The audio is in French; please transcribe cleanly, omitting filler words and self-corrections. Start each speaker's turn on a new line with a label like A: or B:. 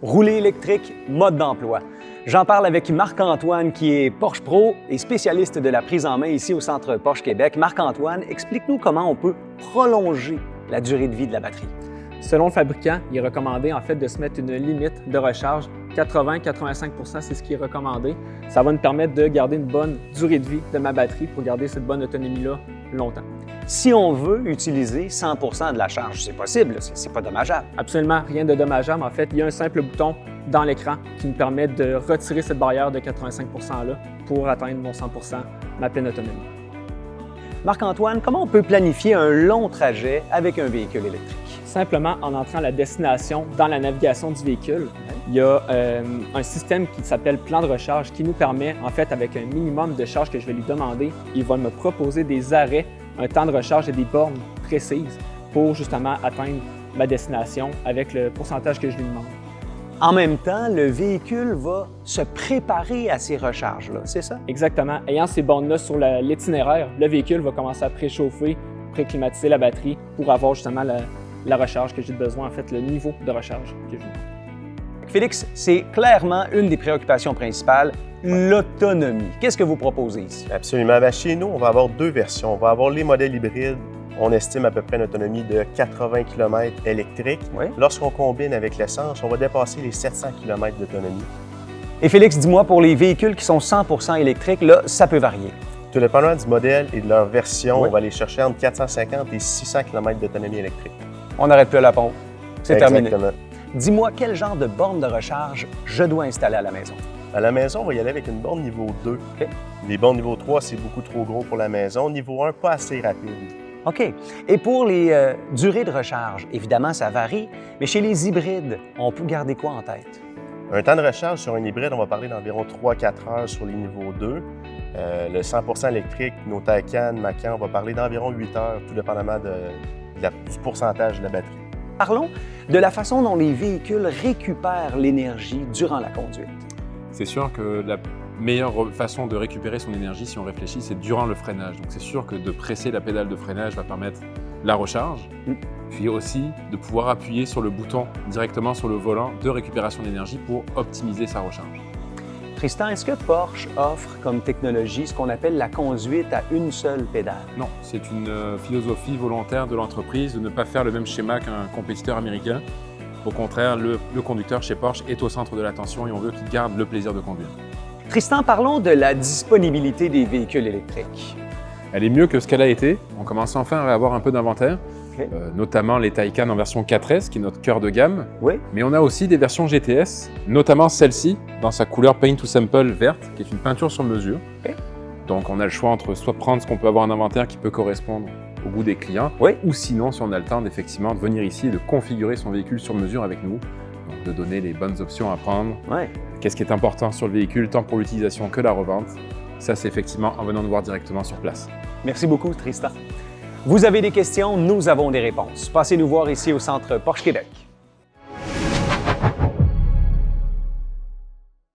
A: Rouler électrique, mode d'emploi. J'en parle avec Marc-Antoine qui est Porsche Pro et spécialiste de la prise en main ici au Centre Porsche Québec. Marc-Antoine, explique-nous comment on peut prolonger la durée de vie de la batterie.
B: Selon le fabricant, il est recommandé en fait de se mettre une limite de recharge. 80-85 %, c'est ce qui est recommandé. Ça va nous permettre de garder une bonne durée de vie de ma batterie pour garder cette bonne autonomie-là longtemps.
A: Si on veut utiliser 100 % de la charge, c'est possible, c'est pas dommageable.
B: Absolument rien de dommageable. En fait, il y a un simple bouton dans l'écran qui nous permet de retirer cette barrière de 85 % pour atteindre mon 100 %, ma pleine autonomie.
A: Marc-Antoine, comment on peut planifier un long trajet avec un véhicule électrique?
B: Simplement en entrant la destination dans la navigation du véhicule. Il y a un système qui s'appelle plan de recharge qui nous permet, en fait, avec un minimum de charge que je vais lui demander, il va me proposer des arrêts, un temps de recharge et des bornes précises pour justement atteindre ma destination avec le pourcentage que je lui demande.
A: En même temps, le véhicule va se préparer à ces recharges-là, c'est ça?
B: Exactement. Ayant ces bornes-là sur l'itinéraire, le véhicule va commencer à préchauffer, préclimatiser la batterie pour avoir justement la recharge que j'ai besoin, en fait, le niveau de recharge que j'ai.
A: Félix, c'est clairement une des préoccupations principales, l'autonomie. Qu'est-ce que vous proposez ici?
C: Absolument. Bien, chez nous, on va avoir deux versions. On va avoir les modèles hybrides. On estime à peu près une autonomie de 80 km électrique.
A: Oui.
C: Lorsqu'on combine avec l'essence, on va dépasser les 700 km d'autonomie.
A: Et Félix, dis-moi, pour les véhicules qui sont 100 % électriques, là, ça peut varier.
C: Tout dépendant du modèle et de leur version,
A: Oui.
C: on va aller chercher entre 450 et 600 km d'autonomie électrique.
A: On n'arrête plus à la pompe. C'est terminé.
C: Exactement.
A: Dis-moi, quel genre de borne de recharge je dois installer à la maison?
C: À la maison, on va y aller avec une borne niveau 2.
A: OK.
C: Les bornes niveau 3, c'est beaucoup trop gros pour la maison. Niveau 1, pas assez rapide.
A: OK. Et pour les durées de recharge, évidemment, ça varie, mais chez les hybrides, on peut garder quoi en tête?
C: Un temps de recharge sur un hybride, on va parler d'environ 3-4 heures sur les niveaux 2. Le 100 % électrique, nos Taycan, Macan, on va parler d'environ 8 heures, tout dépendamment du pourcentage de la batterie.
A: Parlons de la façon dont les véhicules récupèrent l'énergie durant la conduite.
D: C'est sûr que la meilleure façon de récupérer son énergie, si on réfléchit, c'est durant le freinage. Donc c'est sûr que de presser la pédale de freinage va permettre la recharge, puis aussi de pouvoir appuyer sur le bouton directement sur le volant de récupération d'énergie pour optimiser sa recharge.
A: Tristan, est-ce que Porsche offre comme technologie ce qu'on appelle la conduite à une seule pédale?
D: Non, c'est une philosophie volontaire de l'entreprise de ne pas faire le même schéma qu'un compétiteur américain. Au contraire, le conducteur chez Porsche est au centre de l'attention et on veut qu'il garde le plaisir de conduire.
A: Tristan, parlons de la disponibilité des véhicules électriques.
D: Elle est mieux que ce qu'elle a été. On commence enfin à avoir un peu d'inventaire,
A: OK.
D: notamment les Taycan en version 4S, qui est notre cœur de gamme.
A: Oui.
D: Mais on a aussi des versions GTS, notamment celle-ci, dans sa couleur Paint to Sample verte, qui est une peinture sur mesure.
A: OK.
D: Donc on a le choix entre soit prendre ce qu'on peut avoir en inventaire qui peut correspondre au goût des clients,
A: Oui.
D: ou sinon, si on a le temps, effectivement, de venir ici et de configurer son véhicule sur mesure avec nous, donc de donner les bonnes options à prendre.
A: Ouais.
D: Qu'est-ce qui est important sur le véhicule, tant pour l'utilisation que la revente. Ça, c'est effectivement en venant nous voir directement sur place.
A: Merci beaucoup, Tristan. Vous avez des questions, nous avons des réponses. Passez nous voir ici au Centre Porsche Québec.